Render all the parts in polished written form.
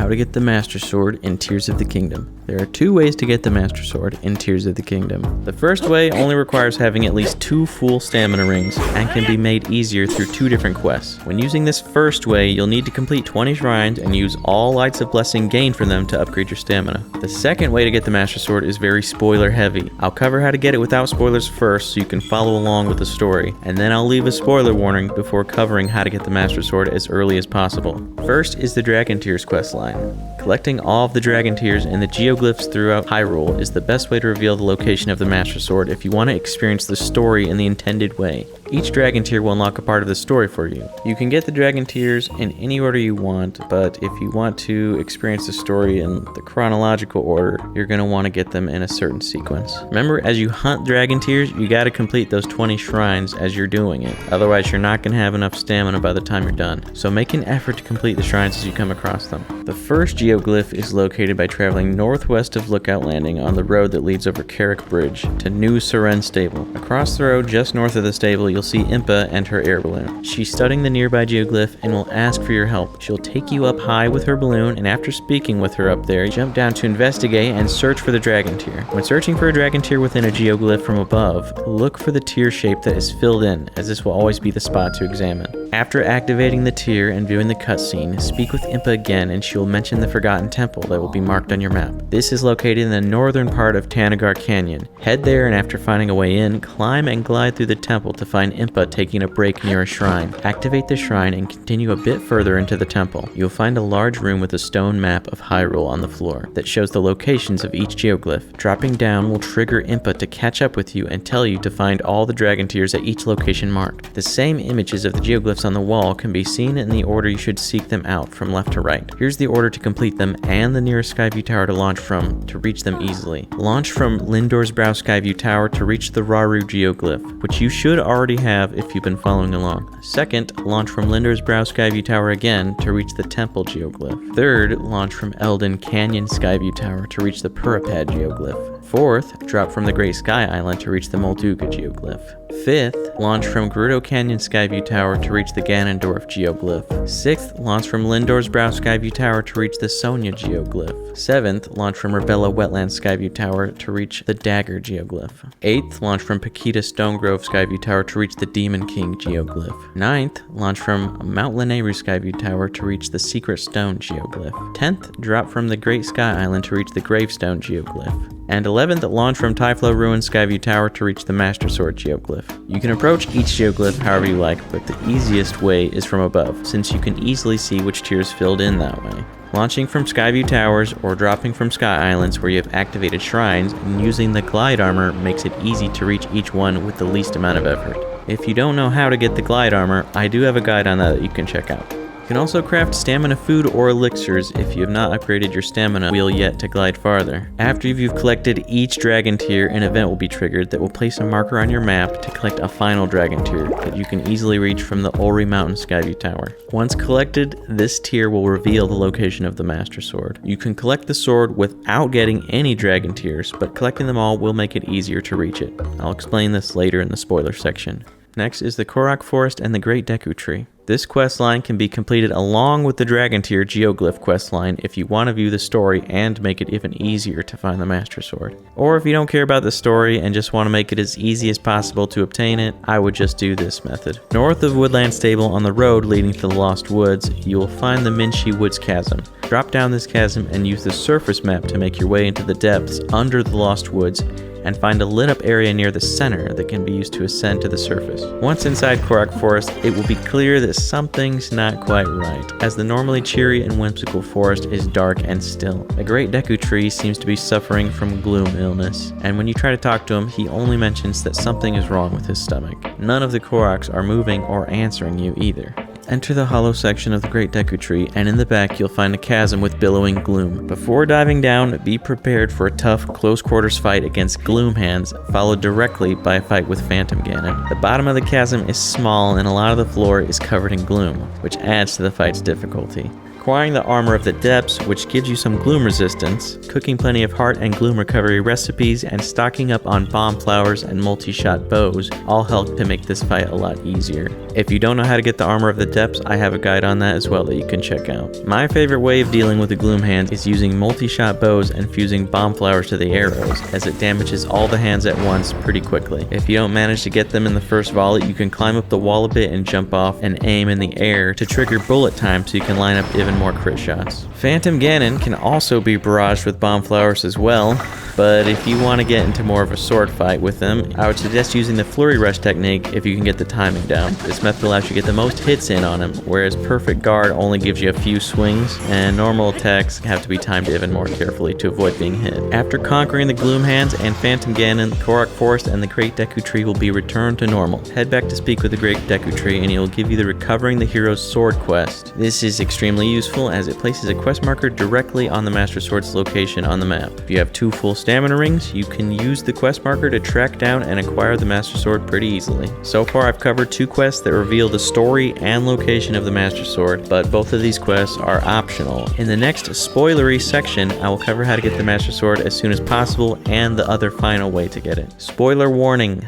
How to get the Master Sword in Tears of the Kingdom. There are 2 ways to get the Master Sword in Tears of the Kingdom. The first way only requires having at least 2 full stamina rings and can be made easier through 2 different quests. When using this first way, you'll need to complete 20 shrines and use all Lights of Blessing gained from them to upgrade your stamina. The second way to get the Master Sword is very spoiler heavy. I'll cover how to get it without spoilers first so you can follow along with the story, and then I'll leave a spoiler warning before covering how to get the Master Sword as early as possible. First is the Dragon Tears questline. Collecting all of the Dragon Tears and the Geoglyphs throughout Hyrule is the best way to reveal the location of the Master Sword if you want to experience the story in the intended way. Each Dragon Tear will unlock a part of the story for you. You can get the Dragon Tears in any order you want, but if you want to experience the story in the chronological order, you're going to want to get them in a certain sequence. Remember, as you hunt Dragon Tears, you got to complete those 20 shrines as you're doing it. Otherwise, you're not going to have enough stamina by the time you're done. So make an effort to complete the shrines as you come across them. The first Geoglyph is located by traveling northwest of Lookout Landing on the road that leads over Korok Bridge to New Seren Stable. Across the road, just north of the stable, you'll see Impa and her air balloon. She's studying the nearby Geoglyph and will ask for your help. She'll take you up high with her balloon, and after speaking with her up there, jump down to investigate and search for the Dragon Tear. When searching for a Dragon Tear within a Geoglyph from above, look for the tear shape that is filled in, as this will always be the spot to examine. After activating the tear and viewing the cutscene, speak with Impa again and she will mention the Forgotten Temple that will be marked on your map. This is located in the northern part of Tanagar Canyon. Head there, and after finding a way in, climb and glide through the temple to find Impa taking a break near a shrine. Activate the shrine and continue a bit further into the temple. You'll find a large room with a stone map of Hyrule on the floor that shows the locations of each Geoglyph. Dropping down will trigger Impa to catch up with you and tell you to find all the Dragon Tears at each location marked. The same images of the Geoglyphs on the wall can be seen in the order you should seek them out from left to right. Here's the order to complete them and the nearest Skyview Tower to launch from to reach them easily. Launch from Lindor's Brow Skyview Tower to reach the Rauru Geoglyph, which you should already have if you've been following along. Second, launch from Lindor's Brow Skyview Tower again to reach the Temple Geoglyph. Third, launch from Eldin Canyon Skyview Tower to reach the Purapad Geoglyph. Fourth, drop from the Great Sky Island to reach the Molduga Geoglyph. Fifth, launch from Gerudo Canyon Skyview Tower to reach the Ganondorf Geoglyph. Sixth, launch from Lindor's Brow Skyview Tower to reach the Sonia Geoglyph. Seventh, launch from Rebella Wetlands Skyview Tower to reach the Dagger Geoglyph. Eighth, launch from Paquita Stone Grove Skyview Tower to reach the Demon King Geoglyph. Ninth, launch from Mount Lanayru Skyview Tower to reach the Secret Stone Geoglyph. 10th, drop from the Great Sky Island to reach the Gravestone Geoglyph. And 11th, launch from Typhlo Ruin Skyview Tower to reach the Master Sword Geoglyph. You can approach each Geoglyph however you like, but the easiest way is from above, since you can easily see which tiers filled in that way. Launching from Skyview Towers or dropping from Sky Islands where you have activated shrines and using the glide armor makes it easy to reach each one with the least amount of effort. If you don't know how to get the glide armor, I do have a guide on that you can check out. You can also craft stamina food or elixirs if you have not upgraded your stamina wheel yet to glide farther. After you've collected each Dragon Tear, an event will be triggered that will place a marker on your map to collect a final Dragon Tear that you can easily reach from the Ulri Mountain Skyview Tower. Once collected, this tier will reveal the location of the Master Sword. You can collect the sword without getting any Dragon Tears, but collecting them all will make it easier to reach it. I'll explain this later in the spoiler section. Next is the Korok Forest and the Great Deku Tree. This questline can be completed along with the Dragon Tear Geoglyph questline if you want to view the story and make it even easier to find the Master Sword. Or if you don't care about the story and just want to make it as easy as possible to obtain it, I would just do this method. North of Woodland Stable on the road leading to the Lost Woods, you will find the Minshi Woods Chasm. Drop down this chasm and use the surface map to make your way into the depths under the Lost Woods and find a lit up area near the center that can be used to ascend to the surface. Once inside Korok Forest, it will be clear that something's not quite right, as the normally cheery and whimsical forest is dark and still. The Great Deku Tree seems to be suffering from gloom illness, and when you try to talk to him, he only mentions that something is wrong with his stomach. None of the Koroks are moving or answering you either. Enter the hollow section of the Great Deku Tree, and in the back you'll find a chasm with billowing gloom. Before diving down, be prepared for a tough, close-quarters fight against Gloom Hands, followed directly by a fight with Phantom Ganon. The bottom of the chasm is small, and a lot of the floor is covered in gloom, which adds to the fight's difficulty. acquiring the Armor of the Depths, which gives you some gloom resistance, cooking plenty of heart and gloom recovery recipes, and stocking up on bomb flowers and multi-shot bows all help to make this fight a lot easier. If you don't know how to get the Armor of the Depths, I have a guide on that as well that you can check out. My favorite way of dealing with the gloom hand is using multi-shot bows and fusing bomb flowers to the arrows, as it damages all the hands at once pretty quickly. If you don't manage to get them in the first volley, you can climb up the wall a bit and jump off and aim in the air to trigger bullet time so you can line up even more crit shots. Phantom Ganon can also be barraged with bomb flowers as well, but if you want to get into more of a sword fight with them, I would suggest using the Flurry Rush technique if you can get the timing down. This method allows you to get the most hits in on him, whereas Perfect Guard only gives you a few swings, and normal attacks have to be timed even more carefully to avoid being hit. After conquering the Gloom Hands and Phantom Ganon, the Korok Forest and the Great Deku Tree will be returned to normal. Head back to speak with the Great Deku Tree and he will give you the Recovering the Hero's Sword quest. This is extremely useful as it places a quest marker directly on the Master Sword's location on the map. If you have 2 full stamina rings, you can use the quest marker to track down and acquire the Master Sword pretty easily. So far I've covered 2 quests that reveal the story and location of the Master Sword, but both of these quests are optional. In the next spoilery section, I will cover how to get the Master Sword as soon as possible and the other final way to get it. Spoiler warning.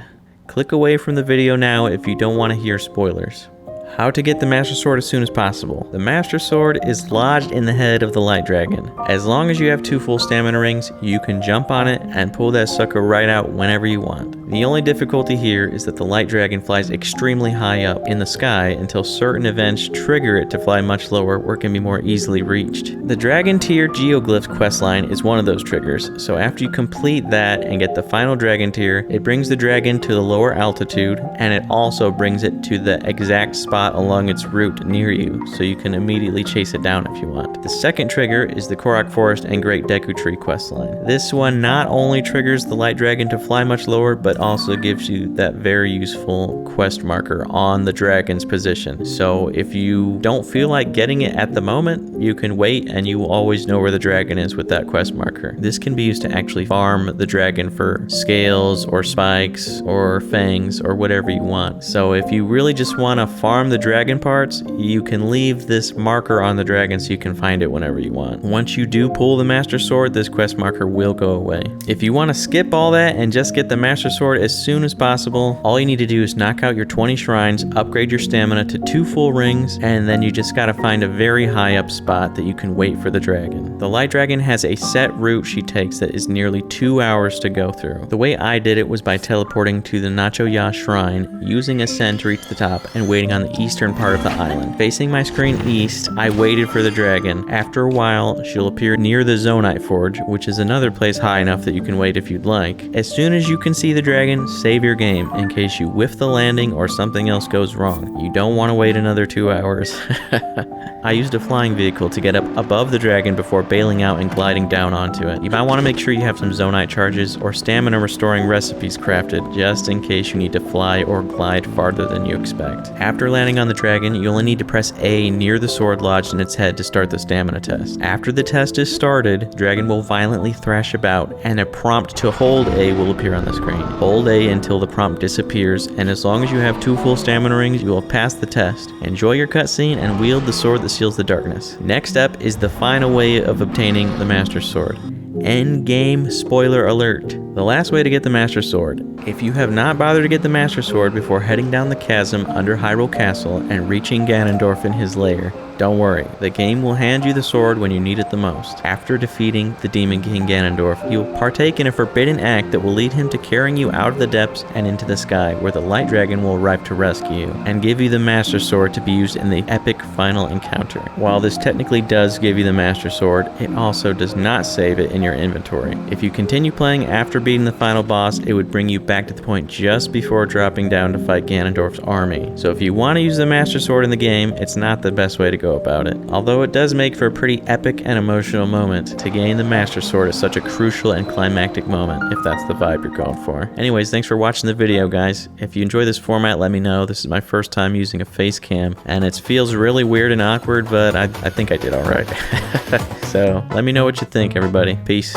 Click away from the video now if you don't want to hear spoilers. How to get the Master Sword as soon as possible. The Master Sword is lodged in the head of the Light Dragon. As long as you have 2 full stamina rings, you can jump on it and pull that sucker right out whenever you want. The only difficulty here is that the Light Dragon flies extremely high up in the sky until certain events trigger it to fly much lower where it can be more easily reached. The Dragon Tier Geoglyph questline is one of those triggers, so after you complete that and get the final Dragon Tier, it brings the dragon to the lower altitude and it also brings it to the exact spot along its route near you, so you can immediately chase it down if you want. The second trigger is the Korok Forest and Great Deku Tree questline. This one not only triggers the Light Dragon to fly much lower, but also gives you that very useful quest marker on the dragon's position. So if you don't feel like getting it at the moment, you can wait and you will always know where the dragon is with that quest marker. This can be used to actually farm the dragon for scales or spikes or fangs or whatever you want. So if you really just want to farm the dragon parts, you can leave this marker on the dragon so you can find it whenever you want. Once you do pull the Master Sword, this quest marker will go away. If you want to skip all that and just get the Master Sword as soon as possible, all you need to do is knock out your 20 shrines, upgrade your stamina to 2 full rings, and then you just gotta find a very high up spot that you can wait for the dragon. The Light Dragon has a set route she takes that is nearly 2 hours to go through. The way I did it was by teleporting to the Nacho Ya Shrine, using Ascend to reach the top, and waiting on the eastern part of the island. Facing my screen east, I waited for the dragon. After a while, she'll appear near the Zonite Forge, which is another place high enough that you can wait if you'd like. As soon as you can see the dragon, save your game in case you whiff the landing or something else goes wrong. You don't want to wait another 2 hours. I used a flying vehicle to get up above the dragon before bailing out and gliding down onto it. You might want to make sure you have some Zonite charges or stamina restoring recipes crafted just in case you need to fly or glide farther than you expect. After landing on the dragon, you only need to press A near the sword lodged in its head to start the stamina test. After the test is started, the dragon will violently thrash about and a prompt to hold A will appear on the screen. Hold A until the prompt disappears, and as long as you have 2 full stamina rings, you will pass the test. Enjoy your cutscene and wield the sword that seals the darkness. Next up is the final way of obtaining the Master Sword. Endgame spoiler alert. The last way to get the Master Sword. If you have not bothered to get the Master Sword before heading down the chasm under Hyrule Castle and reaching Ganondorf in his lair, don't worry, the game will hand you the sword when you need it the most. After defeating the Demon King Ganondorf, you will partake in a forbidden act that will lead him to carrying you out of the depths and into the sky, where the Light Dragon will arrive to rescue you, and give you the Master Sword to be used in the epic final encounter. While this technically does give you the Master Sword, it also does not save it in your inventory. If you continue playing after beating the final boss, it would bring you back to the point just before dropping down to fight Ganondorf's army. So if you want to use the Master Sword in the game, it's not the best way to go about it. Although it does make for a pretty epic and emotional moment, to gain the Master Sword is such a crucial and climactic moment, if that's the vibe you're going for. Anyways, thanks for watching the video, guys. If you enjoy this format, let me know. This is my first time using a face cam, and it feels really weird and awkward, but I think I did alright. So, let me know what you think, everybody. Peace.